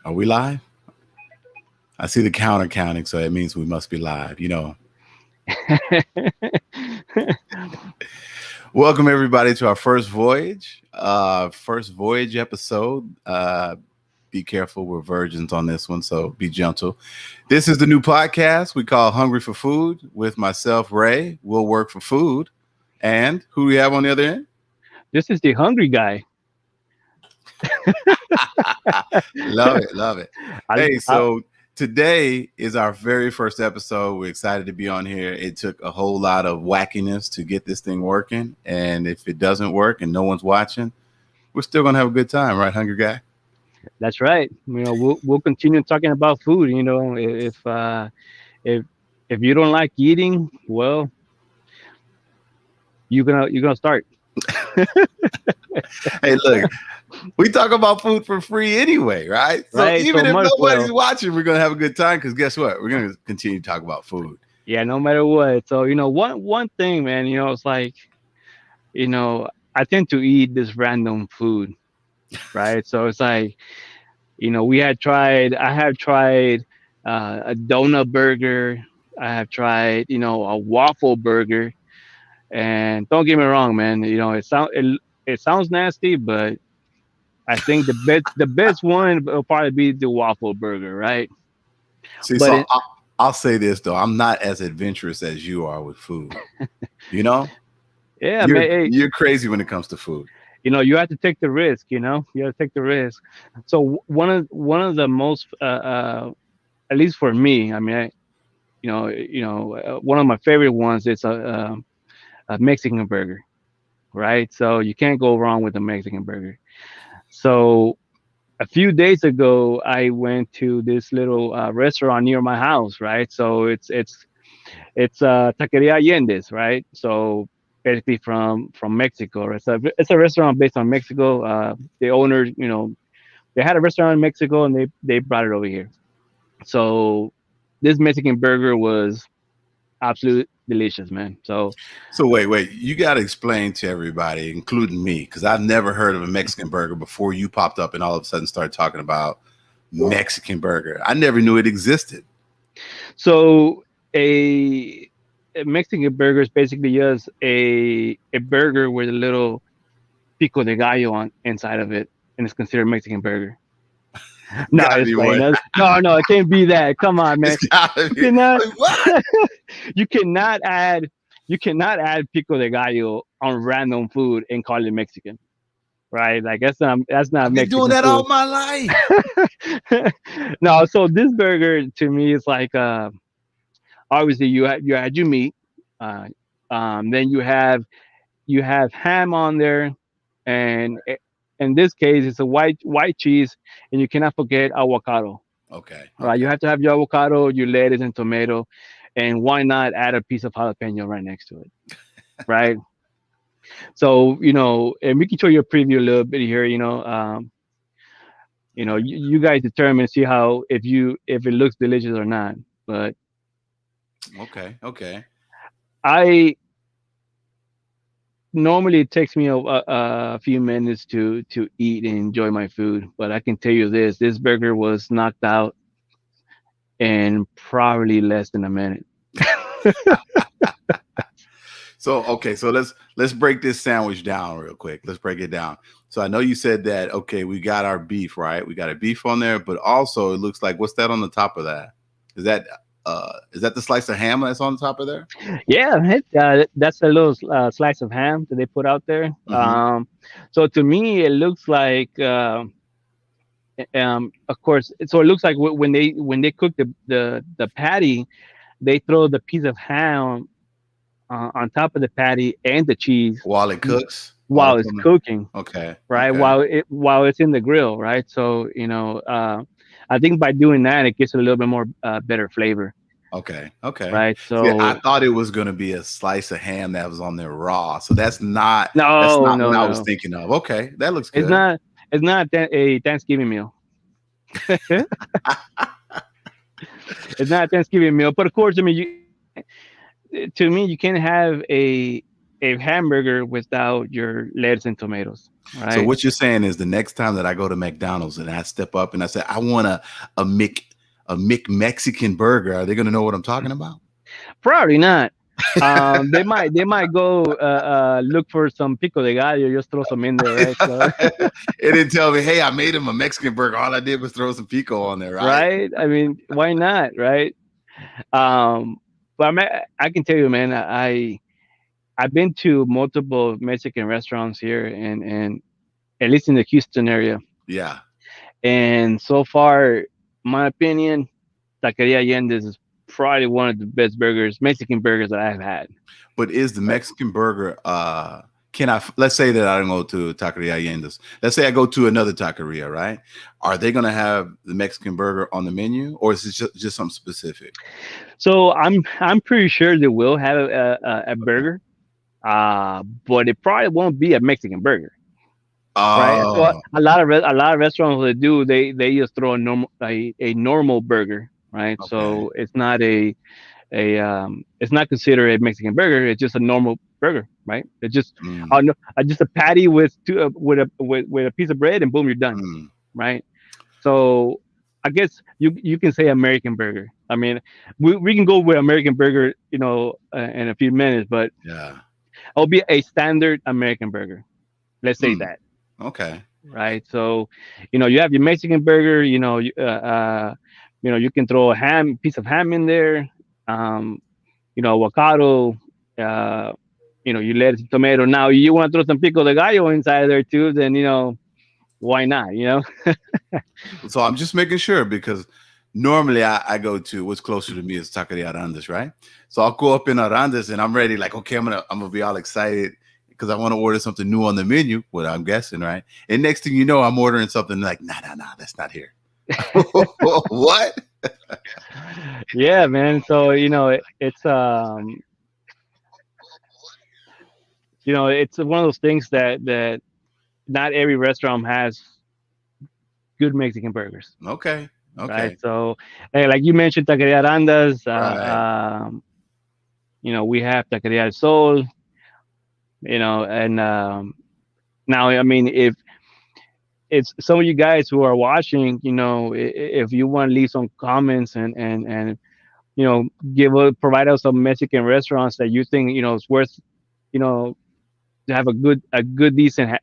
Are we live? I see the counter counting, so it means we must be live. Welcome everybody to our first voyage episode. Be careful, we're virgins on this one, so be gentle. This is the new podcast we call Hungry for Food with myself, Ray. We'll work for food. And who do we have on the other end? This is the hungry guy. Love it, love it. I, Hey, I, so today is our very first episode. We're excited to be on here. It took a whole lot of wackiness to get this thing working. And if it doesn't work and no one's watching, we're still gonna have a good time, right, Hungry Guy? that's right. We'll continue talking about food. If you don't like eating, well, you're gonna start. Hey, look, we talk about food for free anyway, right? So Right. So even if much nobody's well. watching, we're gonna have a good time because guess what? We're gonna continue to talk about food. Yeah. No matter what. So one thing, man. It's like I tend to eat this random food, right? So it's like I have tried a donut burger. I have tried a waffle burger. And don't get me wrong, man. It sounds nasty, but I think the best one will probably be the waffle burger, right? See, But so I'll say this though, I'm not as adventurous as you are with food. You know, yeah, you're man. Hey, you're crazy when it comes to food. you have to take the risk. You have to take the risk. So one of the most, at least for me, I mean, one of my favorite ones is a Mexican burger, right? So you can't go wrong with a Mexican burger. So a few days ago, I went to this little restaurant near my house, right? So it's Taqueria Allende's, right? So basically from Mexico. Right? It's a restaurant based on Mexico. The owner, they had a restaurant in Mexico and they brought it over here. So this Mexican burger was absolutely delicious, man. So So wait, you got to explain to everybody, including me, because I've never heard of a Mexican burger before you popped up and all of a sudden started talking about Mexican burger. I never knew it existed. so a Mexican burger is basically just a burger with a little pico de gallo on inside of it, and it's considered Mexican burger. No, Gotta it's be playing. more. No, it can't be that. Come on, man. It's gotta You be. cannot, Like, what? you cannot add, you cannot add pico de gallo on random food and call it Mexican, right? Like that's not I've been doing Mexican that food. all my life. No, so this burger to me is like obviously you had your meat, uh, then you have ham on there, and in this case it's a white cheese, and you cannot forget avocado. Okay, Right, you okay. have to have your avocado, your lettuce, and tomato, and why not add a piece of jalapeno right next to it, right? So and we can show you a preview a little bit here. You guys determine see how if it looks delicious or not. But Okay, okay. I normally it takes me a few minutes to eat and enjoy my food, but I can tell you this burger was knocked out in probably less than a minute. So okay, so let's break this sandwich down real quick. Let's break it down. So I know you said that okay, we got our beef, right? We got a beef on there, but also it looks like what's that on the top of that? Is that is that the slice of ham that's on top of there? Yeah, that's a little slice of ham that they put out there. Mm-hmm. So to me, it looks like, of course, so it looks like when they cook the patty, they throw the piece of ham on top of the patty and the cheese While it cooks, while while it's it's on the cooking, okay, right? okay, While it's in the grill, right? So I think by doing that, it gives it a little bit more better flavor, okay, okay. right? See, I So thought it was gonna be a slice of ham that was on there raw. So that's no, not what no, I was no, thinking of. Okay, that looks it's good. not. It's not a Thanksgiving meal. It's not a Thanksgiving meal, but of course, I mean, to me, you can't have a a hamburger without your lettuce and tomatoes, So right? what you're saying is the next time that I go to McDonald's and I step up and I say I want a Mc a Mc Mexican burger, are they going to know what I'm talking about? Probably not. They might go look for some pico de gallo, just throw some in there, right? So, It didn't tell me, hey, I made him a Mexican burger. All I did was throw some pico on there, right? right? I mean, why not, right? Um, but I can tell you, man, I've been to multiple Mexican restaurants here, and at least in the Houston area, Yeah. and so far, my opinion, Taqueria Allende's is probably one of the best Mexican burgers that I've had. But is the Right. Mexican burger can let's say that I don't go to Taqueria Allende's. Let's say I go to another taqueria, right? Are they gonna have the Mexican burger on the menu or is it just something specific? So I'm pretty sure they will have a Okay. burger, but it probably won't be a Mexican burger, right? Well, Oh, a lot of restaurants that do they just throw a normal burger, right? okay. So it's not it's not considered a Mexican burger. It's just a normal burger, right? It's just Mm, just a patty with with a piece of bread, and boom, you're done, mm, right? So I guess you can say American burger. I mean, we can go with American burger, in a few minutes, but yeah. it'll be a standard American burger. Let's say Mm, that, okay. right? So, you have your Mexican burger. You can throw a piece of ham in there. Um, avocado. Uh, you lettuce, tomato. Now you want to throw some pico de gallo inside there too, then why not? So I'm just making sure because normally I go to what's closer to me is Taqueria Arandas, right? So I'll go up in Arandas and I'm ready, like, okay, I'm gonna be all excited because I want to order something new on the menu, what I'm guessing, right? And next thing you know, I'm ordering something like, nah, that's not here. What? Yeah, man. So it's one of those things that not every restaurant has good Mexican burgers, Okay, right? okay, So, like you mentioned, Taqueria Arandas. right, We have Taqueria El Sol. And now, I mean, if it's some of you guys who are watching, if you want to leave some comments and provide us some Mexican restaurants that you think is worth you know to have a good decent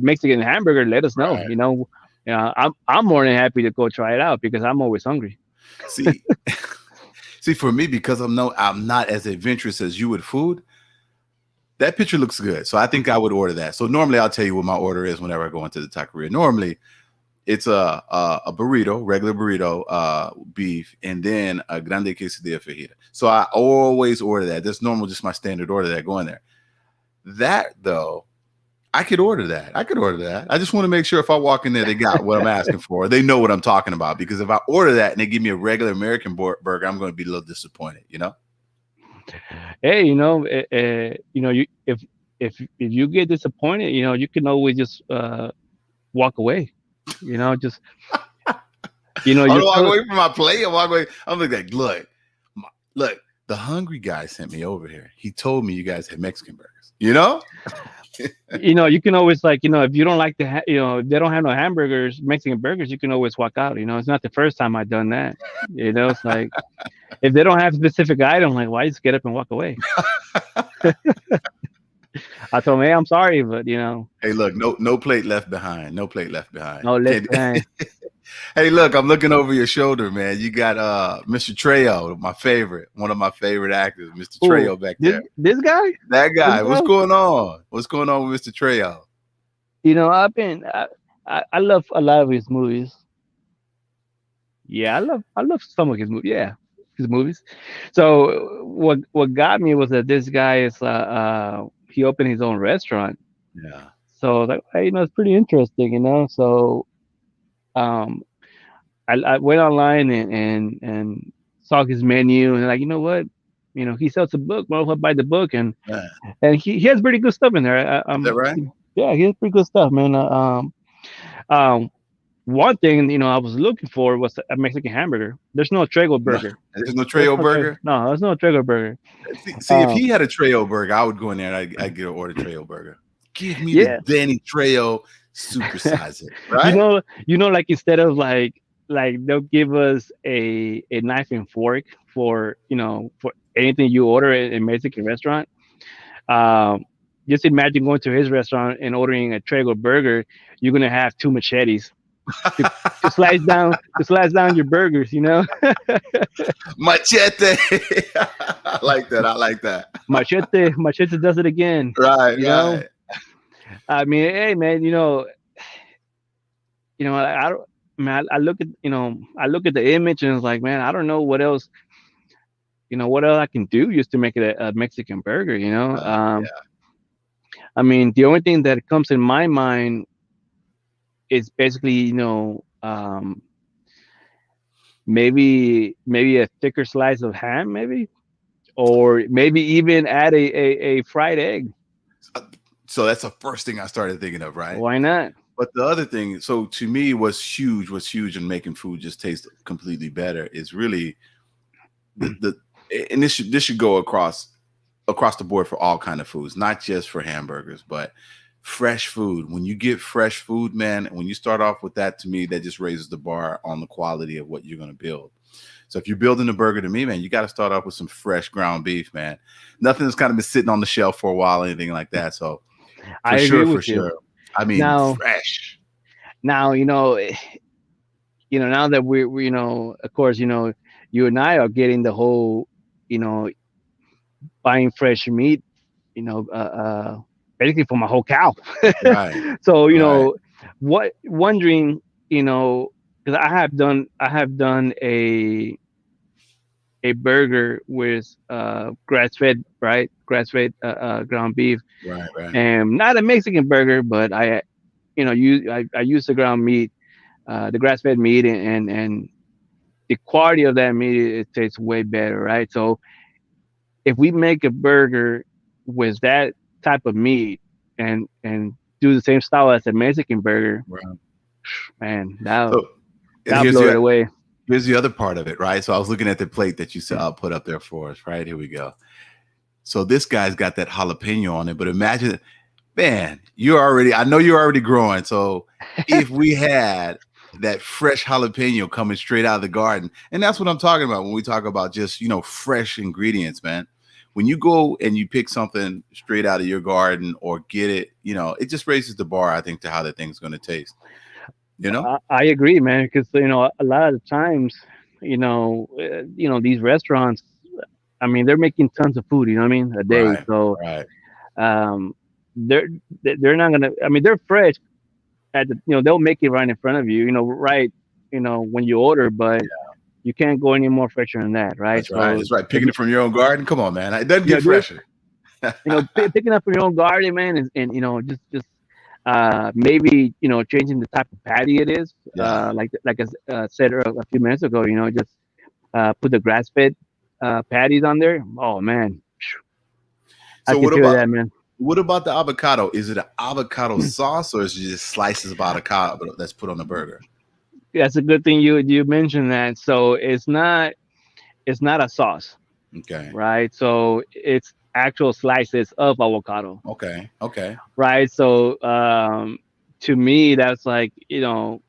Mexican hamburger, let us know. right. I'm more than happy to go try it out because I'm always hungry. See, see, for me, because I'm not as adventurous as you with food. That picture looks good, so I think I would order that. So normally, I'll tell you what my order is whenever I go into the taqueria. Normally, it's a burrito, regular burrito, beef, and then a grande quesadilla fajita. So I always order that. That's normal, just my standard order that I go in there. That though, I could order that. I could order that. I just want to make sure if I walk in there, they got what I'm asking for. They know what I'm talking about. Because if I order that and they give me a regular American burger, I'm going to be a little disappointed. You know? Hey, if you get disappointed, you can always just walk away. Just I'm you're walk still. away from my plate. I'm walk away. I'm like, look. The hungry guy sent me over here. He told me you guys had Mexican burgers. You know? You can always, like, if you don't like if they don't have no hamburgers, Mexican burgers, you can always walk out. It's not the first time I've done that. It's like, if they don't have specific item, like, why just get up and walk away? I told them, hey, I'm sorry, but Hey, look, no plate left behind. No plate left behind. no left Can behind. Hey, look, I'm looking over your shoulder, man. You got Mr. Trejo, one of my favorite actors, Mr. Who? Trejo back this there. this guy That guy. What's himself? going on? What's going on with Mr. Trejo? I've been I love a lot of his movies. Yeah, I love some of his movies. Yeah, his movies. So what got me was that this guy is he opened his own restaurant. Yeah. So like, hey, it's pretty interesting. So um I went online and saw his menu, and like, what, he sells a book. Well, I'll buy the book, Man, and he has pretty good stuff in there. is that right? Yeah, he has pretty good stuff, man. Um, one thing I was looking for was a Mexican hamburger. There's no Trago No, burger. there's no Treo burger. No, there's no Trago burger. See, if Um, he had a Treo burger, I would go in there and I'd get an order Treo burger. Give me the yeah, Danny Treo, supersize it, right? like instead of like they'll give us a knife and fork for for anything you order at a Mexican restaurant. Um, just imagine going to his restaurant and ordering a Trago burger. You're gonna have two machetes to to slice down your burgers. Machete. I like that. I like that. Machete does it again. Right, You know, right. I mean, hey man, I don't. Man, I look at the image and it's like, man, I don't know what else what else I can do just to make it a Mexican burger. Yeah. I mean, the only thing that comes in my mind is basically maybe a thicker slice of ham, maybe, or maybe even add a fried egg. So that's the first thing I started thinking of, right? Why not? But the other thing, so to me, what's huge in making food just taste completely better is really and this should go across the board for all kind of foods, not just for hamburgers, but fresh food. When you get fresh food, man, when you start off with that, to me, that just raises the bar on the quality of what you're going to build. So if you're building a burger, to me, man, you got to start off with some fresh ground beef, man. Nothing that's kind of been sitting on the shelf for a while, anything like that. So I agree for with you. sure. I mean, Now, fresh. now now that we of course, you and I are getting the whole, you know, buying fresh meat, you know, basically from a whole cow. Right, So, right, what wondering, because I have done a burger with grass fed, right? Grass fed ground beef, right, right, and not a Mexican burger, but I use the ground meat, the grass fed meat, and the quality of that meat, it tastes way better, right? So if we make a burger with that type of meat and do the same style as a Mexican burger, right. man, that'll So, and that'll blow it away. here's the other part of it, right? So I was looking at the plate that you put up there for us, right? Here we go. So this guy's got that jalapeno on it, but imagine, man, I know you're already growing. So if we had that fresh jalapeno coming straight out of the garden, and that's what I'm talking about when we talk about just, fresh ingredients, man. When you go and you pick something straight out of your garden or get it, it just raises the bar, I think, to how the thing's going to taste, you know? I agree, man, because a lot of the times, these restaurants, I mean, they're making tons of food, you know what I mean, a day. Right, So right, um, they're they're not gonna. I mean, they're fresh at they'll make it right in front of you, right, when you order, but you can't go any more fresher than that, right? that's right, So that's right. if Picking it from your own garden, come on, man, it doesn't get dude, fresher. picking up from your own garden, man, and just maybe changing the type of patty it is, Yeah. like I said a few minutes ago, just put the grass fed patties on there. Oh man, I So can tell you that, man. what about the avocado? Is it an avocado sauce or is it just slices of avocado that's put on the burger? That's a good thing you mentioned that. So it's not a sauce, Okay. right? So it's actual slices of avocado, Okay. Okay. right? So to me, that's like to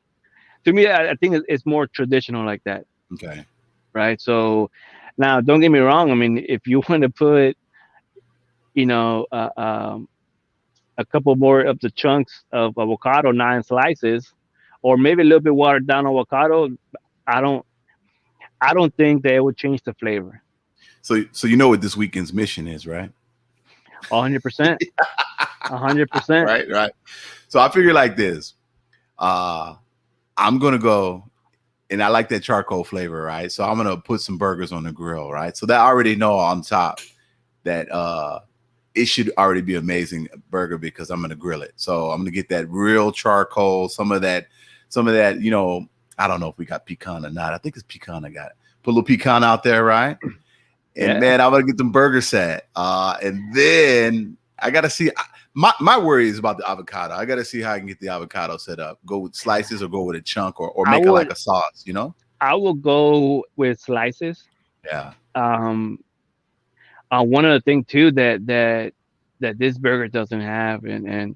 me, I think it's more traditional like that, Okay. right? So now, don't get me wrong. I mean, if you want to put you know uh, um, a couple more of the chunks of avocado, 9 slices, or maybe a little bit watered down avocado, I don't I don't think that it would change the flavor. So you know what this weekend's mission is, right? 100%, 100%. Right. Right. So I figure like this. Uh I'm gonna go, and I like that charcoal flavor, right? So I'm gonna put some burgers on the grill, right? So that I already know on top that it should already be amazing burger because I'm gonna grill it. So I'm gonna get that real charcoal, some of that, I don't know if we got pecan or not. I think it's pecan I got. Put a little pecan out there, right? And Yeah. man, I'm gonna get them burgers set. And then I gotta see. My worry is about the avocado. I got to see how I can get the avocado set up. Go with slices or go with a chunk or I make it would like a sauce. You know? I will go with slices. Yeah. Um, one of the things too that this burger doesn't have, and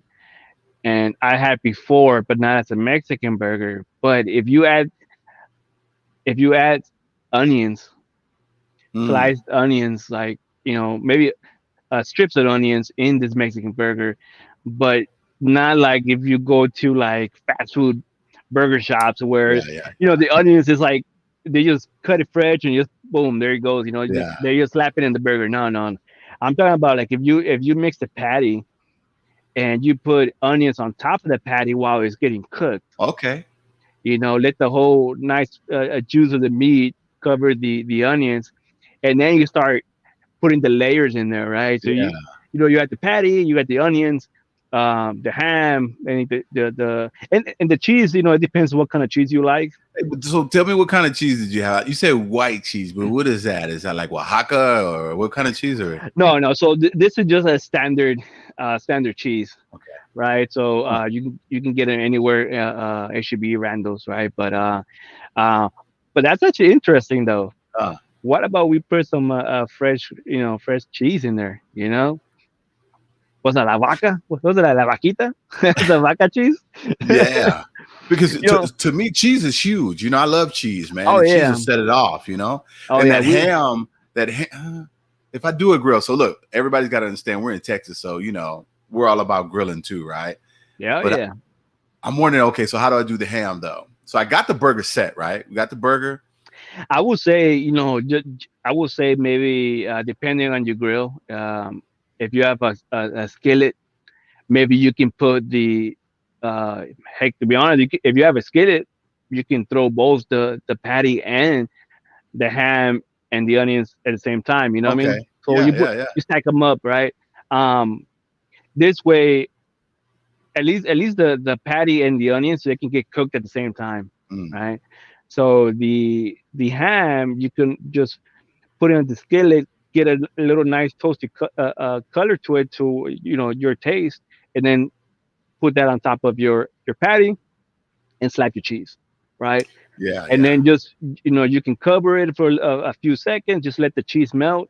I had before, but not as a Mexican burger. But if you add onions, Mm. sliced onions, like maybe strips of onions in this Mexican burger, but not like if you go to like fast food burger shops where Yeah. Yeah. the onions is like they just cut it fresh and just boom, there it goes. Yeah. They just slap it in the burger. No, no, I'm talking about like if you mix the patty and you put onions on top of the patty while it's getting cooked. Okay. Let the whole nice juice of the meat cover the onions, and then you start putting the layers in there, right? So Yeah. you got the patty, you got the onions, the ham, and and the cheese. It depends what kind of cheese you like. Hey, so tell me, what kind of cheese did you have? You said white cheese, but what is that? Is that like Oaxaca or what kind of cheese are it? No, no. So this is just a standard cheese, Okay. right? So Huh. you can get it anywhere. It should be Randall's, right? Uh, but that's actually interesting though. Uh, What about we put some fresh, fresh cheese in there? Was it la vaca? Was it la vaquita? The vaca cheese? yeah. Because you know, to me, cheese is huge. I love cheese, man, oh and cheese yeah, will set it off. oh And yeah. that ham, if I do a grill, so look, everybody's got to understand we're in Texas, so we're all about grilling too, right? Yeah, But yeah. I'm wondering, okay, so how do I do the ham though? So I got the burger set, right? We got the burger. I would say, I would say maybe depending on your grill, if you have a skillet, maybe you can put heck, to be honest, if you have a skillet, you can throw both the patty and the ham and the onions at the same time. You know what I Okay. mean? So Yeah, yeah, yeah. you stack them up, right? Um, this way, at least the patty and the onions they can get cooked at the same time, Mm, right? So the ham you can just put it on the skillet, get a little nice toasty color to it to your taste, and then put that on top of your patty and slap your cheese, right? yeah, And yeah. then just you can cover it for a few seconds, just let the cheese melt,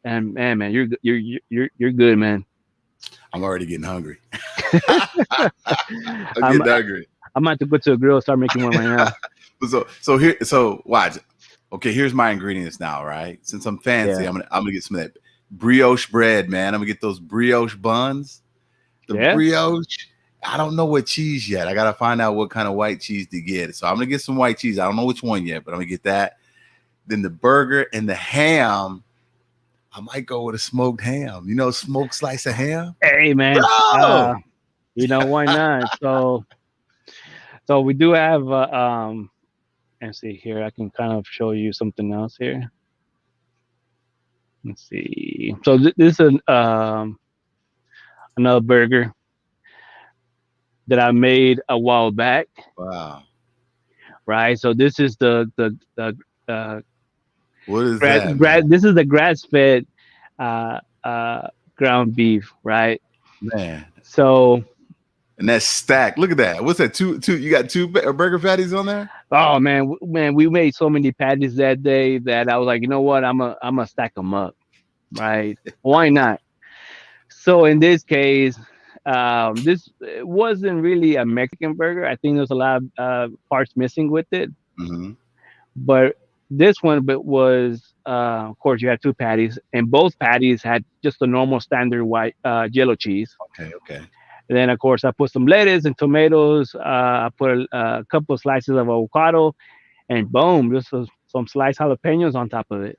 and man, you're good, man. I'm already getting hungry. I'm I'm getting hungry. I'm about to go to a grill, start making one right now. So watch. Okay, here's my ingredients now, right? Since I'm fancy, Yeah, I'm gonna get some of that brioche bread, man. I'm gonna get those brioche buns. The yeah. brioche. I don't know what cheese yet. I gotta find out what kind of white cheese to get. So I'm gonna get some white cheese. I don't know which one yet, but I'm gonna get that. Then the burger and the ham. I might go with a smoked ham. Smoked slice of ham, Hey, man. bro. Why not? So we do have let's see here. I can kind of show you something else here. Let's see. So this is another burger that I made a while back, Wow. right? So this is the What is that, man? this is the grass fed uh, uh, ground beef, right? Man. So And that's stacked. Look at that. What's that? Two. You got two burger patties on there. oh man, man, we made so many patties that day that I was like, you know what, I'm gonna stack them up, right? Why not? So in this case, this wasn't really a Mexican burger. I think there's a lot of parts missing with it, Mm-hmm. but this one, but was of course you had two patties, and both patties had just the normal standard white yellow cheese. Okay. Okay. And then of course I put some lettuce and tomatoes. I put a couple of slices of avocado, and boom, just some sliced jalapenos on top of it.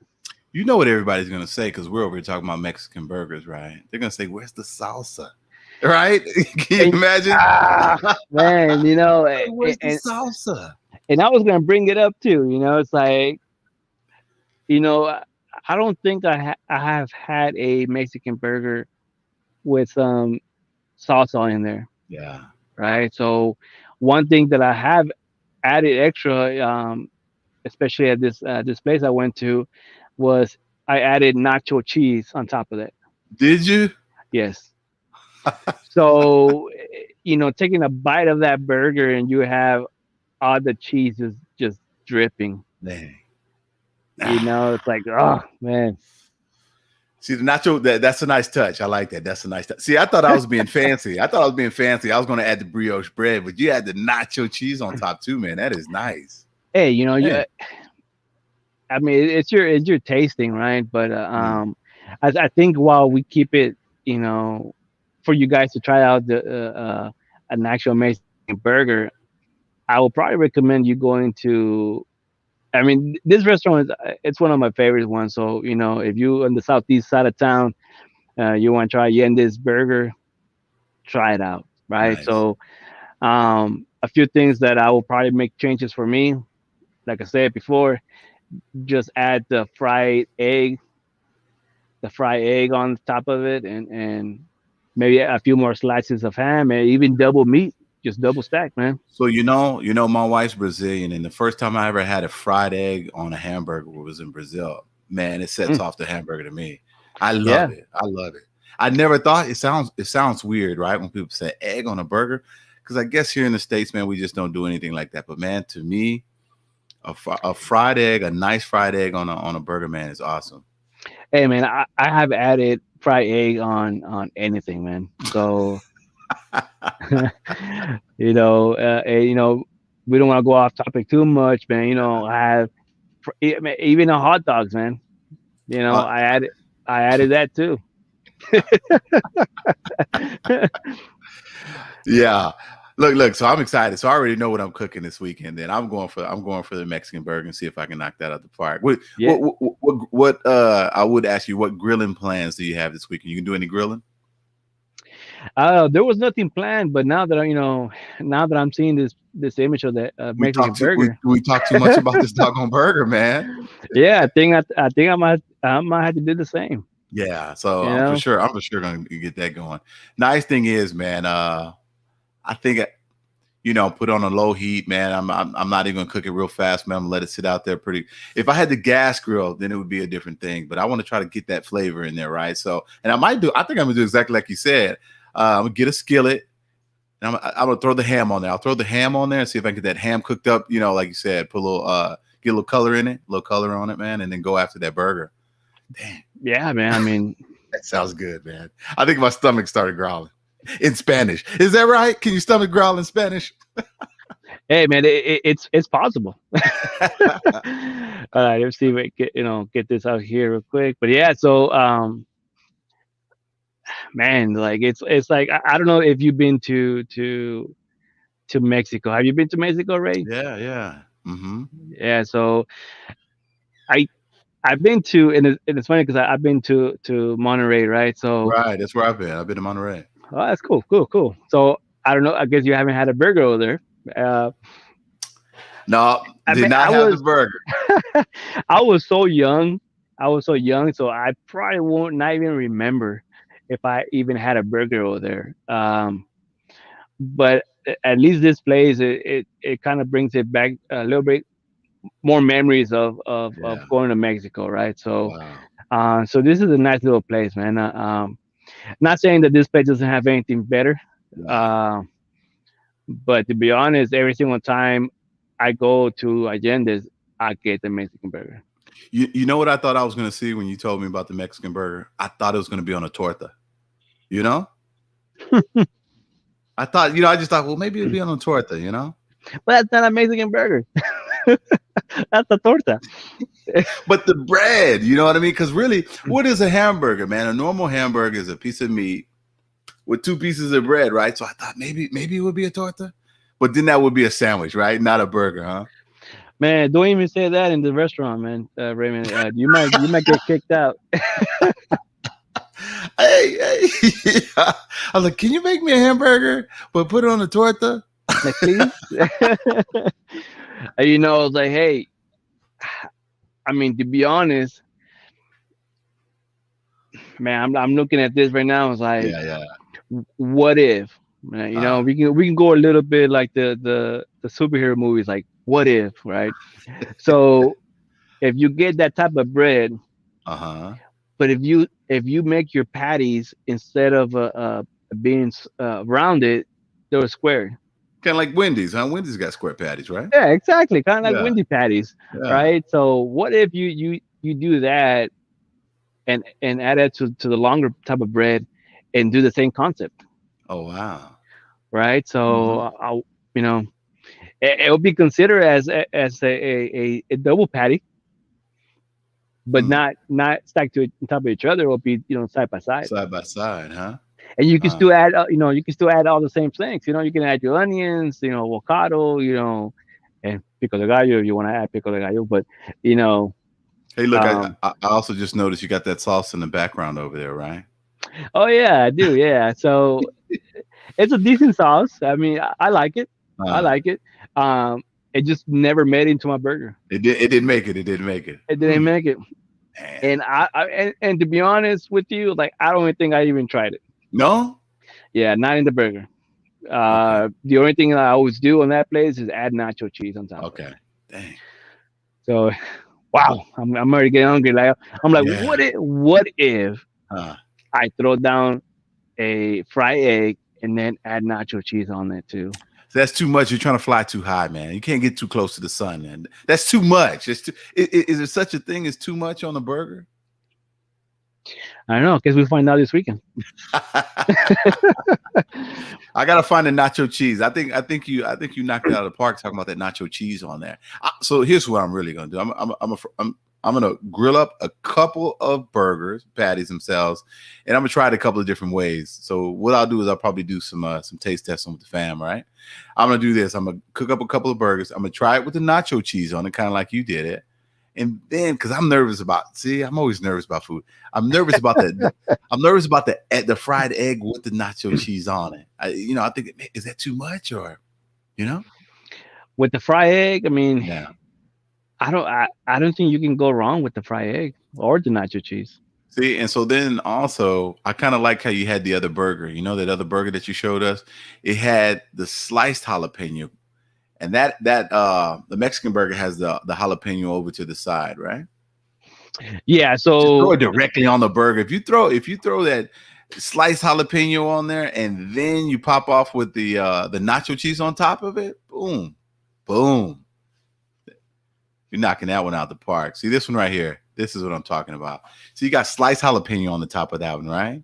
You know what everybody's gonna say because we're over here talking about Mexican burgers, right? They're gonna say, "Where's the salsa?" Right? Can you And imagine? man, Where's the salsa? and I was gonna bring it up too. It's like you know, I I don't think I have had a Mexican burger with some salsa in there, Yeah. right? So one thing that I have added extra, especially at this place I went to, was I added nacho cheese on top of that. Did you? Yes, So, taking a bite of that burger and you have all the cheese is just dripping. Dang. It's like, oh man. See the nacho, that's a nice touch. I like that. That's a nice touch. See, I thought I was being fancy. I thought I was being fancy. I was going to add the brioche bread, but you had the nacho cheese on top too, man. That is nice. Hey, Man. I mean, it's your tasting, right? But Mm, I think while we keep it, for you guys to try out an actual Mexican burger, I will probably recommend you going to. I mean, this restaurant it's one of my favorite ones. So if you on the southeast side of town, you want to try Yende's Burger, try it out, right? nice. So, a few things that I will probably make changes for me. Like I said before, just add the fried egg on top of it, and maybe a few more slices of ham, and even double meat, just double stack, man. So my wife's Brazilian, and the first time I ever had a fried egg on a hamburger was in Brazil. Man, it sets Mm, off the hamburger to me. I yeah. love it. I love it. I never thought it sounds weird, right? When people say egg on a burger, because I guess here in the States, man, we just don't do anything like that. But man, to me, a fried egg, a nice fried egg on a burger, man, is awesome. Hey, man, I have added fried egg on anything, man. So we don't want to go off topic too much, man. I have even the hot dogs, man. Uh, I added that too. yeah. Look. So I'm excited. So I already know what I'm cooking this weekend. Then I'm going for the Mexican burger and see if I can knock that out the park. What Yeah. what I would ask you, what grilling plans do you have this weekend? You can do any grilling? There was nothing planned, but now that I'm seeing this image of the We Mexican talked too we, burger, we talked too much about this doggone burger, man. yeah, I think I might have to do the same. Yeah. So You I'm for know, sure. I'm for sure gonna get that going. Nice thing is, man. I think put on a low heat, man. I'm not even gonna cook it real fast, man. I'm gonna let it sit out there pretty. If I had the gas grill, then it would be a different thing. But I want to try to get that flavor in there, right? So, and I think I'm gonna do exactly like you said. I'm gonna get a skillet, and I'm gonna throw the ham on there. I'll throw the ham on there and see if I can get that ham cooked up. Like you said, put a little, get a little color in it, a little color on it, man, and then go after that burger. Damn, yeah, man. I mean, that sounds good, man. I think my stomach started growling in Spanish. Is that right? Can you stomach growl in Spanish? hey, man, it's possible. All right, let's see if we get this out here real quick. But yeah, so man, like it's like I don't know if you've been to Mexico. Have you been to Mexico, Ray? Yeah, yeah. Mm-hmm. Yeah, so I I've been to, and it's funny because I've been to Monterey, right? So Right, that's where I've been. I've been to Monterey. oh, that's cool, cool, cool. So I don't know. I guess you haven't had a burger over there. Uh, No, I did mean, not have the burger. I was so young. I was so young, so I probably won't not even remember if I even had a burger over there. But at least this place, it kind of brings it back a little bit more memories of Yeah. going to Mexico, right? So, Wow. so this is a nice little place, man. Not saying that this place doesn't have anything better, Right. uh, but to be honest, every single time I go to Allende's, I get the Mexican burger. You know what I thought I was gonna see when you told me about the Mexican burger? I thought it was gonna be on a torta. You know? I thought, I just thought, well, maybe it'd be on a torta. But that's not a Mexican burger. That's a torta. But the bread, you know what I mean? Because really, what is a hamburger, man? A normal hamburger is a piece of meat with two pieces of bread, right? So I thought maybe it would be a torta, but then that would be a sandwich, right? Not a burger, huh? Man, don't even say that in the restaurant, man. Raymond, you might get kicked out. Hey. I was like, can you make me a hamburger, but put it on a torta? Like, please. I was like, hey, I mean, to be honest, man, I'm looking at this right now. It's like, Yeah, yeah, what if? uh, We can go a little bit like the superhero movies, like what if, right? So if you get that type of bread, uh-huh. but if you make your patties instead of a beans around it, they were square. Kind of like Wendy's, huh? Wendy's got square patties, right? Yeah, exactly, kind of like Yeah, Wendy patties, yeah. right? So what if you do that and add it to the longer type of bread and do the same concept, Oh wow. right? So Hmm. you know, it will be considered as a double patty, but Hmm. not stacked to on top of each other. It will be side by side, Side by side, huh? and you can Uh, still add you can still add all the same things. You can add your onions, avocado, and pico de gallo if you want to add pico de gallo, but you know. hey, look, Um, I also just noticed you got that sauce in the background over there, right? oh yeah, I do. Yeah, so it's a decent sauce. I mean, I like it. I Uh, like it. Um, it just never made it into my burger. it did. It didn't make it. It didn't make it. It didn't make it. Man. And and to be honest with you, like I don't even think I even tried it. No. Yeah, not in the burger. Okay. The only thing I always do on that place is add nacho cheese on top of it. Okay. Dang. So wow, I'm already getting hungry. Like I'm like, Yeah. what if Uh, I throw down a fried egg and then add nacho cheese on it too? so that's too much. You're trying to fly too high, man. You can't get too close to the sun, man. That's too much. It's too. Is there such a thing as too much on a burger? I don't know. Guess we find out this weekend. I gotta find the nacho cheese. I think you knocked it out of the park talking about that nacho cheese on there. So here's what I'm really gonna do. I'm gonna grill up a couple of burgers, patties themselves, and I'm gonna try it a couple of different ways. So what I'll do is I'll probably do some taste testing with the fam. Right? I'm gonna do this. I'm gonna cook up a couple of burgers. I'm gonna try it with the nacho cheese on it, kind of like you did it. And then, because I'm nervous about, see, I'm always nervous about food. I'm nervous about the I'm nervous about the fried egg with the nacho cheese on it. I think is that too much or you know? With the fried egg, I mean, Yeah. I don't think you can go wrong with the fried egg or the nacho cheese. See, and so then also, I kind of like how you had the other burger. You know that other burger that you showed us? It had the sliced jalapeno, and that the Mexican burger has the jalapeno over to the side, right? Yeah, Just throw so it directly on the burger. If you throw that sliced jalapeno on there and then you pop off with the nacho cheese on top of it, boom, boom. You're knocking that one out the park. See this one right here. This is what I'm talking about. So you got sliced jalapeno on the top of that one, right?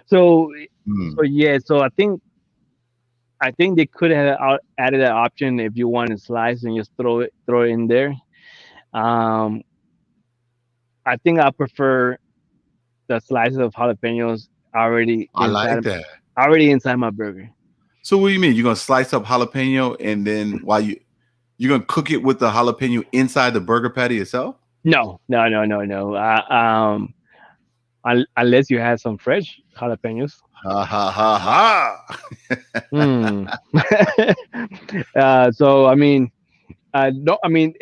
so Mm. yeah, so I think they could have added that option if you want to slice and just throw it in there. Um, I think I prefer the slices of jalapenos I like that. already inside my burger. So what do you mean? You're gonna slice up jalapeno and then while you're gonna cook it with the jalapeno inside the burger patty itself? No, no, no, no, no. Unless you have some fresh jalapenos. Ha ha ha ha. Hmm. So I mean, no, I mean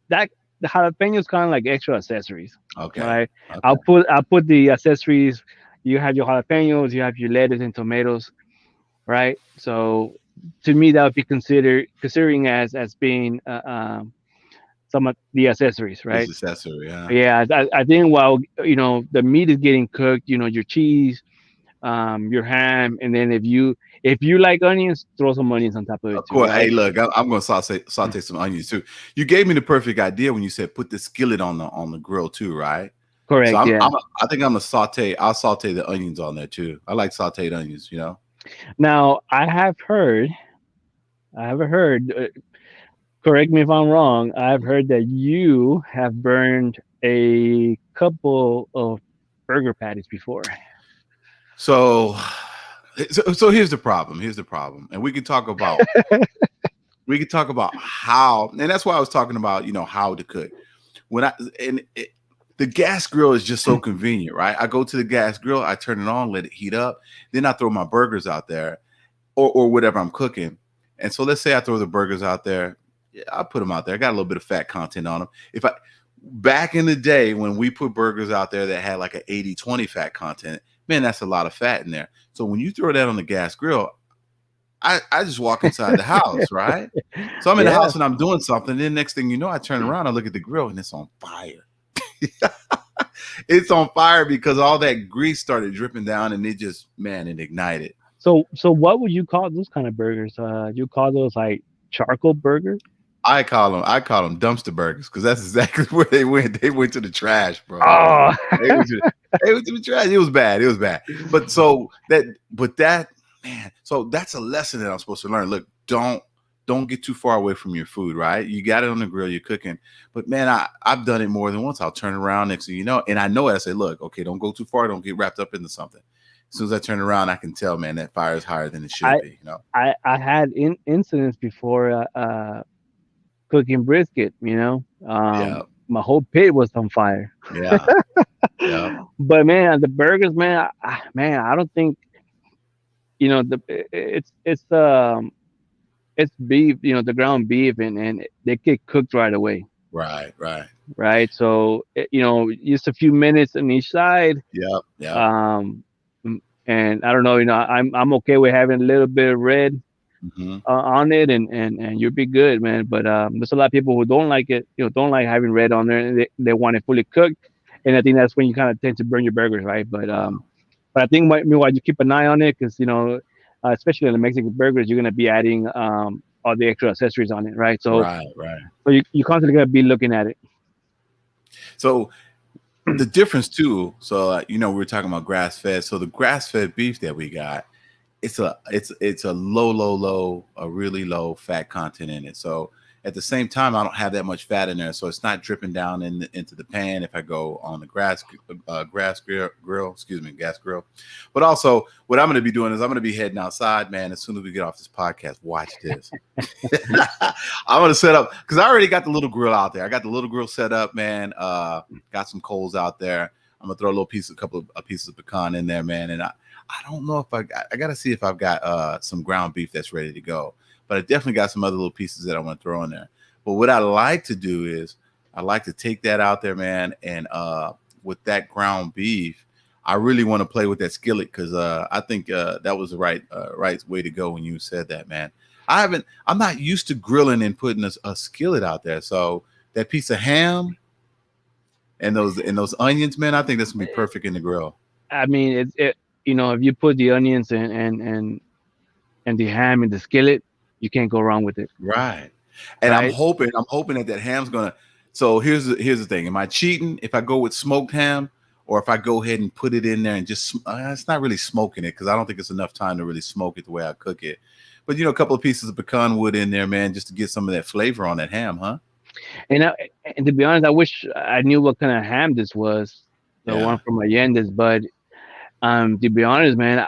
that the jalapenos kind of like extra accessories, Okay. right? Okay. I'll put the accessories. You have your jalapenos, you have your lettuce and tomatoes, right? So to me, that would be considering as being some of the accessories, It's right? accessory, yeah. Yeah, I think while the meat is getting cooked, your cheese, your ham, and then if you like onions, throw some onions on top of it Of too, course. Hey, right? look, I'm gonna saute some onions too. You gave me the perfect idea when you said put the skillet on the grill too, right? So Correct. Yeah. I think I'm gonna saute. I'll saute the onions on there too. I like sauteed onions. You know. Now I have heard. Correct me if I'm wrong. I've heard that you have burned a couple of burger patties before. So, so here's the problem. Here's the problem, and we could talk about how, and that's why I was talking about how to cook. When I and it, the gas grill is just so convenient, right? I go to the gas grill, I turn it on, let it heat up, then I throw my burgers out there, or whatever I'm cooking. And so let's say I throw the burgers out there, yeah, I put them out there. I got a little bit of fat content on them. If I back in the day when we put burgers out there that had like an 80-20 fat content, man, that's a lot of fat in there. So when you throw that on the gas grill, I just walk inside the house, right? So I'm in the Yeah. house and I'm doing something. Then next thing you know, I turn around, I look at the grill and it's on fire. It's on fire because all that grease started dripping down, and it just, man, it ignited. So what would you call those kind of burgers? You call those like charcoal burger? I call them dumpster burgers because that's exactly where they went. They went to the trash, bro. Oh, They went to, they went to the trash. It was bad. It was bad. But that, man. So that's a lesson that I'm supposed to learn. Look, don't get too far away from your food, right? You got it on the grill, you're cooking. But man, I've done it more than once. I'll turn around next thing you know, and I know it. I say, look, okay, don't go too far. Don't get wrapped up into something. As soon as I turn around, I can tell, man, that fire is higher than it should I be. You know? I had incidents before cooking brisket. Yeah, My whole pit was on fire. yeah, yeah. But man, the burgers, man, man, I don't think it's beef, the ground beef, and they get cooked right away, Right, right. right? So just a few minutes on each side. Yep, yep. Um, and I don't know, I'm okay with having a little bit of red Hmm. on it, and you'll be good, man. But there's a lot of people who don't like it, don't like having red on there, and they want it fully cooked. And I think that's when you kind of tend to burn your burgers, right? But I think meanwhile you keep an eye on it because especially in the Mexican burgers, you're gonna be adding all the extra accessories on it, right? So Right, right. so you constantly gonna be looking at it. So the difference too. So we were talking about grass fed. So the grass fed beef that we got, it's a low, a really low fat content in it. So at the same time, I don't have that much fat in there, so it's not dripping down into the pan if I go on the grass grill, excuse me, gas grill. But also, what I'm going to be doing is I'm going to be heading outside, man. As soon as we get off this podcast, watch this. I'm going to set up because I already got the little grill out there. I got the little grill set up, man. Got some coals out there. I'm gonna throw a couple of pieces of pecan in there, man. And I don't know if I got to see if I've got some ground beef that's ready to go. But I definitely got some other little pieces that I want to throw in there. But what I like to do is I like to take that out there, man, and with that ground beef, I really want to play with that skillet because I think that was the right way to go when you said that, man. I'm not used to grilling and putting a skillet out there. So that piece of ham and those onions, man, I think that's gonna be perfect in the grill. I mean, if you put the onions and the ham in the skillet, you can't go wrong with it, Right. And I'm right? hoping that ham's gonna. So here's the thing. Am I cheating if I go with smoked ham, or if I go ahead and put it in there and just it's not really smoking it because I don't think it's enough time to really smoke it the way I cook it. But a couple of pieces of pecan wood in there, man, just to get some of that flavor on that ham, huh? And and to be honest, I wish I knew what kind of ham this was, the one Yeah. from Allende's. But to be honest, man, I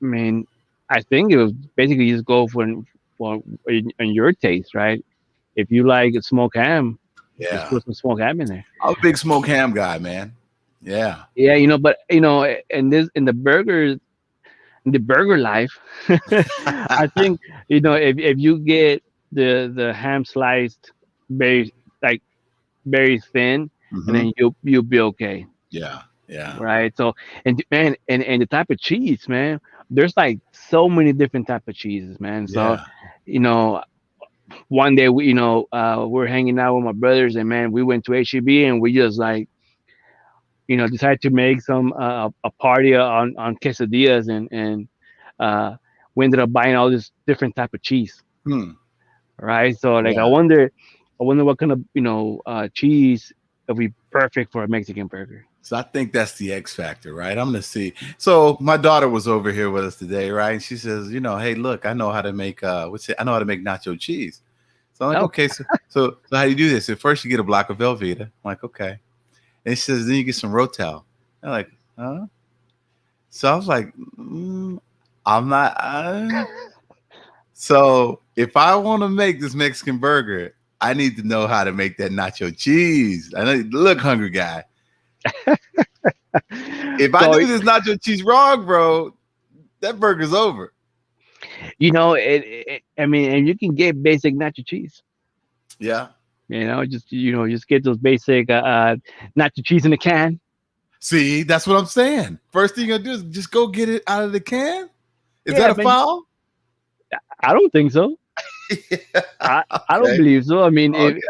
mean, I think it was basically just go for in your taste, right? If you like smoked ham, just Yeah. put some smoked ham in there. I'm a big smoked ham guy, man. Yeah. Yeah, but in the burger life, I think if you get the ham sliced very like very thin, and Hmm. then you'll be okay, Yeah. Yeah. right? So man, and the type of cheese, man, there's like so many different type of cheeses, man. So Yeah. you know one day we're hanging out with my brothers, and man, we went to HEB, and we just like decided to make some a party on quesadillas, and uh we ended up buying all this different type of cheese, Hmm. right? So like Yeah. I wonder what kind of cheese would be perfect for a Mexican burger. So I think that's the X factor, right? I'm gonna see. So my daughter was over here with us today, right? And she says, hey, look, I know how to make I know how to make nacho cheese. So I'm like, Oh, okay, so how do you do this? At first you get a block of Velveeta. I'm like, okay. And she says, then you get some Rotel. I'm like, huh? So I was like, I'm not. So if I want to make this Mexican burger, I need to know how to make that nacho cheese. I know, look, hungry guy. If I so do this nacho cheese wrong, bro, that burger's over. I mean, and you can get basic nacho cheese. Yeah. Just get those basic nacho cheese in a can. See, that's what I'm saying. First thing you're gonna do is just go get it out of the can. Is that Yeah, a man. foul? I don't think so. I don't Okay. believe so. I mean, Okay.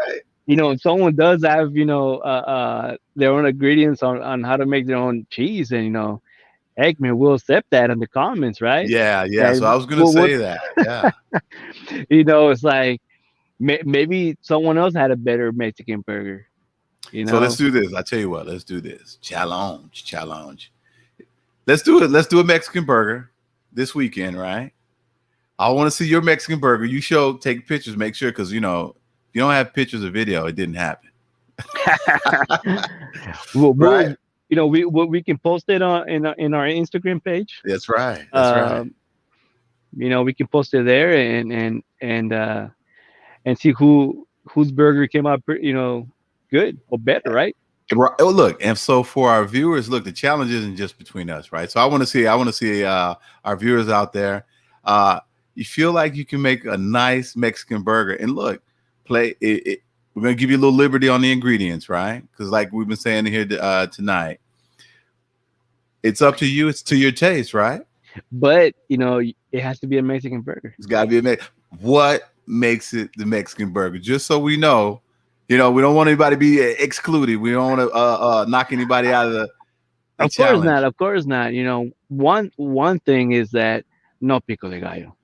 if someone does have, their own ingredients on how to make their own cheese, and heck, man, we'll accept that in the comments, right? Yeah, yeah. So And I was gonna what, say that. Yeah. it's like maybe someone else had a better Mexican burger, you So let's know. do this. I tell you what. Let's do this. Challenge, challenge. Let's do it. Let's do a Mexican burger this weekend, right? I want to see your Mexican burger. You show, take pictures, make sure, because if you don't have pictures or video, it didn't happen, right? We'll, we can post it on in our Instagram page. That's right. That's right. Um, we can post it there, and see whose burger came out, good or better, right? Right. Oh, look, and so for our viewers, look, the challenge isn't just between us, right? So I want to see our viewers out there. Uh, you feel like you can make a nice Mexican burger, and look, play it. We're gonna give you a little liberty on the ingredients, right? Because like we've been saying here tonight, it's up to you. It's to your taste, right? But it has to be a Mexican burger. It's got to be what makes it the Mexican burger? Just so we know, we don't want anybody to be excluded. We don't want to knock anybody out of the Of course not. challenge. Of course not. One thing is that no pico de gallo.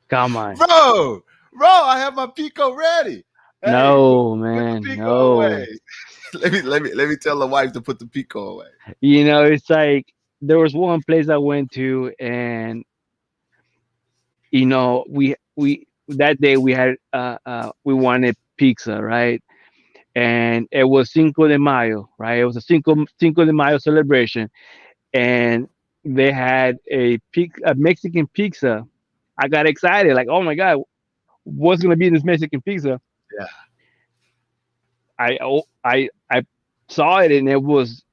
Come on. bro, I have my pico ready. Hey, No, put the man. pico away. No. let me tell the wife to put the pico away. It's like there was one place I went to, and we that day we had we wanted pizza, right? And it was Cinco de Mayo, right? It was a Cinco de Mayo celebration, and they had a Mexican pizza. I got excited, like, oh my god, what's gonna be in this Mexican pizza? Yeah. I saw it, and it was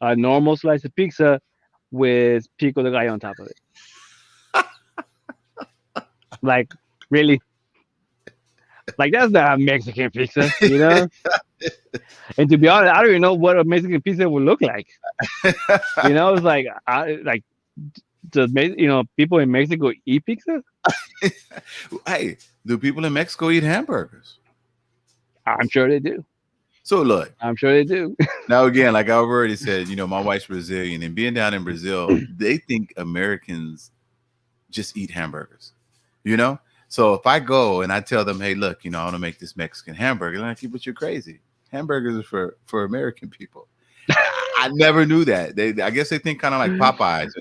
a normal slice of pizza with pico de gallo on top of it. Like, really? Like, that's not a Mexican pizza. And to be honest, I don't even know what a Mexican pizza would look like. It's like, does people in Mexico eat pizza? Hey, do people in Mexico eat hamburgers? I'm sure they do. So look, I'm sure they do. now again, like I've already said, my wife's Brazilian, and being down in Brazil, they think Americans just eat hamburgers. You know? So if I go and I tell them, hey, look, I want to make this Mexican hamburger, they're like, but you're crazy. Hamburgers are for American people. I never knew that. I guess they think kind of like Popeyes.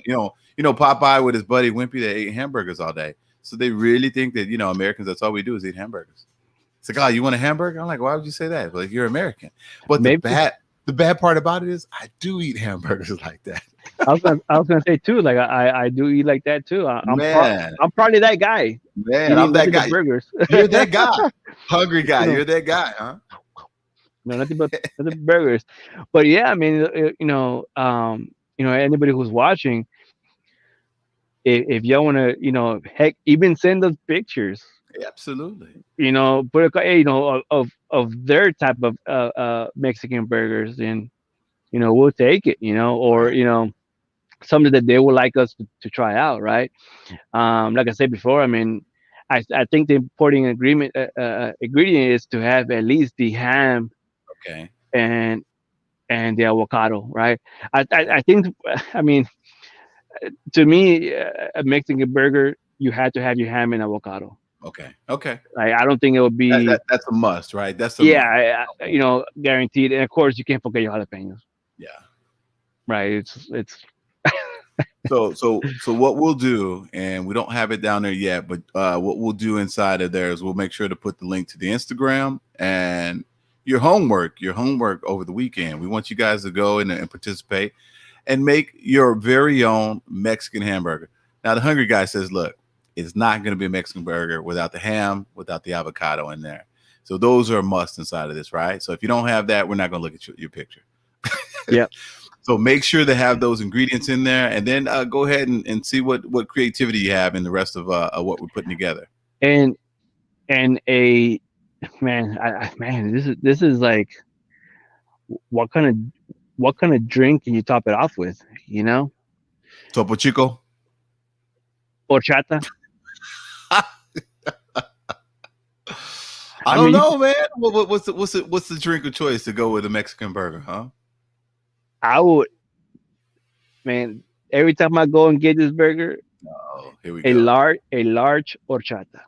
Popeye with his buddy Wimpy, they ate hamburgers all day. So they really think that, Americans, that's all we do is eat hamburgers. It's like, oh, you want a hamburger? I'm like, why would you say that? Like, you're American. But Maybe the bad part about it is I do eat hamburgers like that. I was gonna say too. Like, I do eat like that too. Man, I'm probably that guy I'm eating that nothing but guy. burgers. You're that guy. Hungry guy. You're that guy, huh? No, nothing but burgers. But yeah, I mean, anybody who's watching, if y'all want to, heck, even send us pictures. Absolutely. Put of their type of Mexican burgers, and we'll take it. Or Right. something that they would like us to try out, right? Like I said before, I mean, I think the important ingredient is to have at least the ham Okay. and the avocado, right? I think, I mean, to me, a Mexican burger, you had to have your ham and avocado. Okay. Okay. Like, I don't think it would be, That's a must, right? That's a must. yeah, guaranteed. And of course, you can't forget your jalapenos, Yeah. right? It's So what we'll do, and we don't have it down there yet, but what we'll do inside of there is we'll make sure to put the link to the Instagram and your homework over the weekend. We want you guys to go in and participate and make your very own Mexican hamburger. Now the hungry guy says, look, it's not going to be a Mexican burger without the ham, without the avocado in there. So those are a must inside of this, right? So if you don't have that, we're not going to look at your picture. yeah. So make sure to have those ingredients in there, and then go ahead and see what creativity you have in the rest of what we're putting together. And a man, man, this is like, what kind of drink can you top it off with? Topo Chico. Horchata. I I don't mean, know, man. What's the drink of choice to go with a Mexican burger, huh? I would, man. Every time I go and get this burger, Oh, here we go. a large horchata.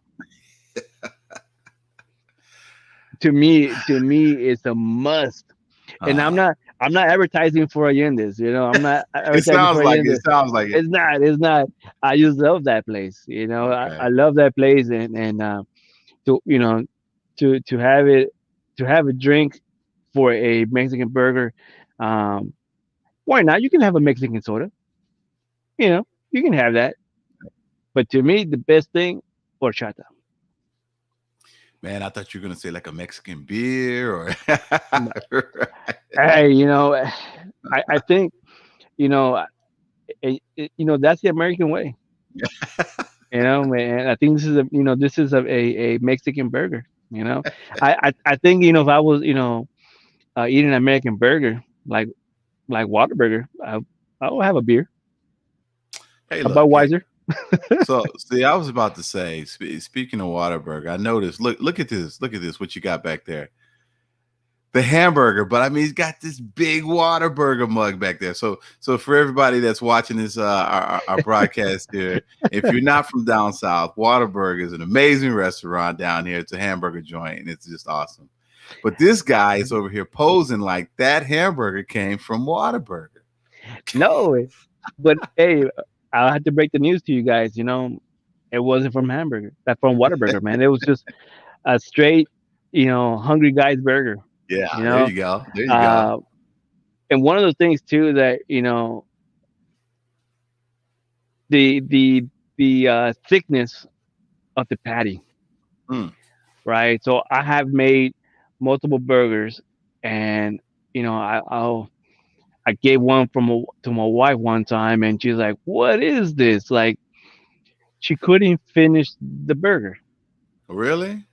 To me, it's a must. And Uh, I'm not advertising for Allende's. I'm not it advertising sounds for like it. Allende's. Sounds like it. It's not. I just love that place. Okay. I love that place, and to to have it, to have a drink for a Mexican burger. Um, why not? You can have a Mexican soda. You can have that. But to me, the best thing, horchata. Man, I thought you were gonna say like a Mexican beer or Hey, I think you know that's the American way. Man. I think this is a Mexican burger. I think if I was eating an American burger like Whataburger, I would have a beer, Hey, a look. Hey, Budweiser. so see, I was about to say, speaking of Whataburger, I noticed. Look at this. Look at this. What you got back there? The hamburger, but I mean, he's got this big Whataburger mug back there. So for everybody that's watching this, our broadcast here, if you're not from down south, Whataburger is an amazing restaurant down here. It's a hamburger joint, and it's just awesome. But this guy is over here posing like that hamburger came from Whataburger. No, but hey, I had to break the news to you guys. It wasn't from hamburger, that from Whataburger, man. It was just a straight, hungry guy's burger. Yeah, You there know, you go. There you go. uh, and one of those things too that the thickness of the patty, Mm. right? So I have made multiple burgers, and I gave one to my wife one time, and she's like, "What is this?" Like, she couldn't finish the burger. Really?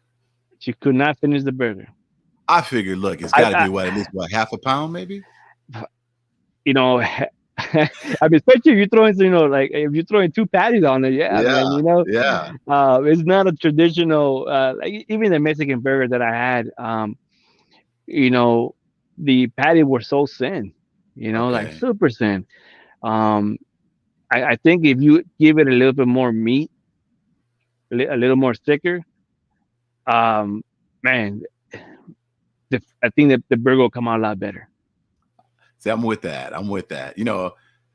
She could not finish the burger. I figured, look, it's I, got to I be what, at least what, half a pound, maybe? you know, I mean, especially if you're throwing, like if you're throwing two patties on it, yeah, man. Yeah, yeah. It's not a traditional, like even the Mexican burger that I had. You know, the patty were so thin, like Okay. super thin. Um, I think if you give it a little bit more meat, a little more thicker, um, man, I think that the burger will come out a lot better. See, I'm with that. I'm with that.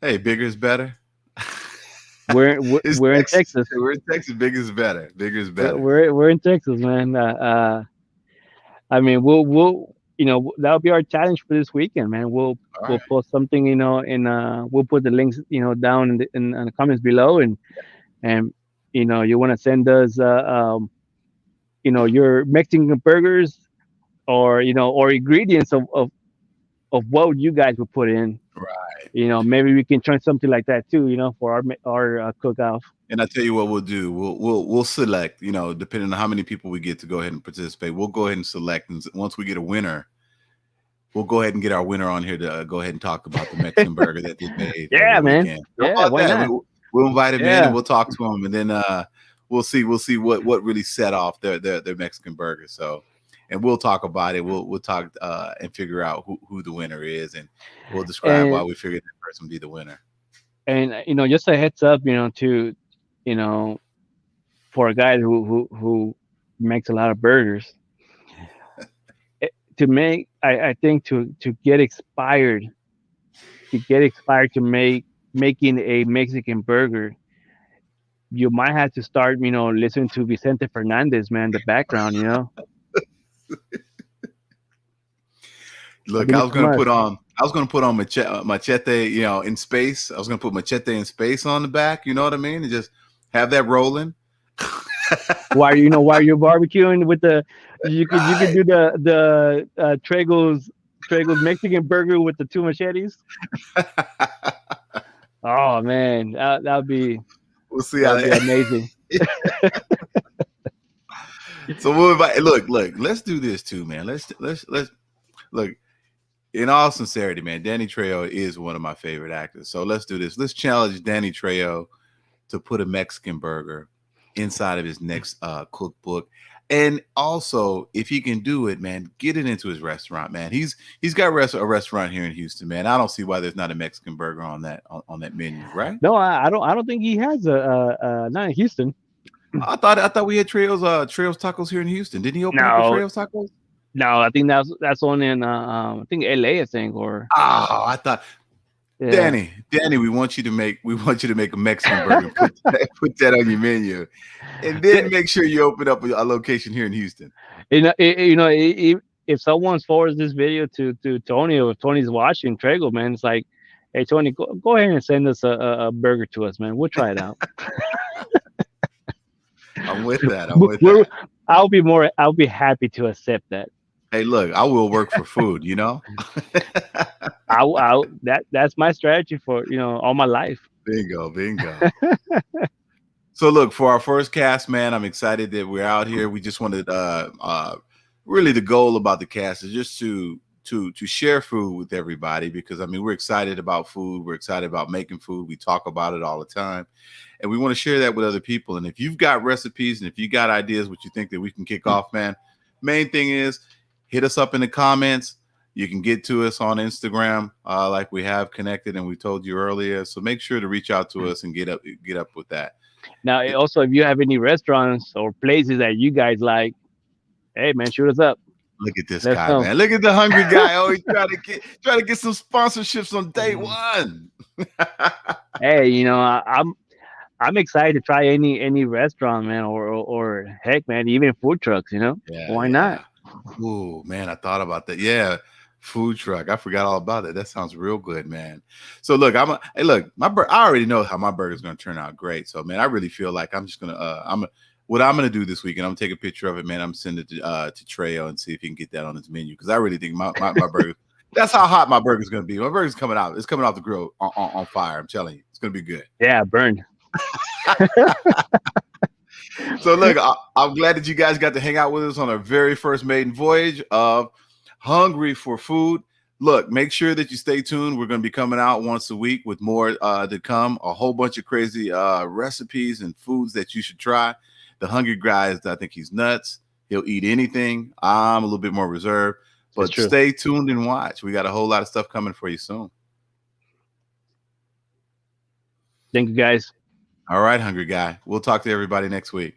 Hey, bigger is better. It's We're in Texas. Texas. We're in Texas. Bigger is better. Bigger is We're better. we're in Texas, man. I mean, we'll that'll be our challenge for this weekend, man. All We'll right. post something, and we'll put the links, down in the comments below, and you want to send us, your Mexican burgers, or or ingredients of what you guys would put in. Right. Maybe we can try something like that too, for our cookout. And I tell you what we'll do. We'll select. Depending on how many people we get to go ahead and participate, we'll go ahead and select. And once we get a winner, we'll go ahead and get our winner on here to go ahead and talk about the Mexican burger that they made over Yeah, the man. weekend. How Yeah, about why that? not? We'll invite him in and Yeah. we'll talk to him, and then we'll see what really set off their Mexican burger. So, and we'll talk about it. We'll talk and figure out who the winner is, and we'll describe why And we figured that person be the winner. just a heads up, to you know for a guy who makes a lot of burgers, to make, I think, to get expired to making a Mexican burger, you might have to start, listening to Vicente Fernandez, man, the background. I Look, think it's a must. I was gonna put on machete, in space. I was gonna put machete in space on the back. You know what I mean? And just have that rolling. While you're barbecuing with you could Right. do the Trego's Mexican burger with the two machetes. Oh man, We'll see that how would be that. amazing. So we'll invite. Look. Let's do this too, man. Let's look. In all sincerity, man, Danny Trejo is one of my favorite actors. So let's do this. Let's challenge Danny Trejo to put a Mexican burger inside of his next cookbook. And also, if he can do it, man, get it into his restaurant, man. He's got a restaurant here in Houston, man. I don't see why there's not a Mexican burger on that menu, right? No, I don't think he has not in Houston. I thought we had Trails Tacos here in Houston. Didn't he open up a No, Trails Tacos? no, I think that's on in I think LA, I think, or Oh, I thought yeah. Danny, we want you to make a Mexican burger. Put that on your menu, and then make sure you open up a location here in Houston. If someone forwards this video to Tony, or if Tony's watching Trago, man, it's like, hey Tony, go ahead and send us a burger to us, man. We'll try it out. I'm with that. I'm with We're, that. I'll be happy to accept that. Hey, look, I will work for food. That's my strategy for all my life. Bingo, bingo. So look, for our first cast, man, I'm excited that we're out here. We just wanted really the goal about the cast is just to share food with everybody, because I mean we're excited about food, we're excited about making food, we talk about it all the time, and we want to share that with other people. And if you've got recipes and if you got ideas what you think that we can kick off, man, main thing is hit us up in the comments. You can get to us on Instagram, like we have connected and we told you earlier. So make sure to reach out to us and get up with that. Now, also, if you have any restaurants or places that you guys like, hey man, shoot us up. Look at this Let's guy, know. man. Look at the hungry guy. Oh, he's trying to get some sponsorships on day one. Hey, I'm excited to try any restaurant, man, or heck, man, even food trucks. Yeah, Why yeah. not? Oh man, I thought about that. Yeah, food truck. I forgot all about it. That sounds real good, man. So look, hey, look, I already know how my burger's gonna turn out great. So man, I really feel like I'm just gonna what I'm gonna do this weekend. I'm gonna take a picture of it, man. I'm sending it to Treyo and see if he can get that on his menu, because I really think my burger. That's how hot my burger's gonna be. My burger's coming out. It's coming off the grill on fire. I'm telling you, it's gonna be good. Yeah, burned. So look, I'm glad that you guys got to hang out with us on our very first maiden voyage of Hungry for Food. Look, make sure that you stay tuned. We're going to be coming out once a week with more to come. A whole bunch of crazy recipes and foods that you should try. The hungry guy, I think he's nuts. He'll eat anything. I'm a little bit more reserved, but stay tuned and watch. We got a whole lot of stuff coming for you soon. Thank you, guys. All right, hungry guy. We'll talk to everybody next week.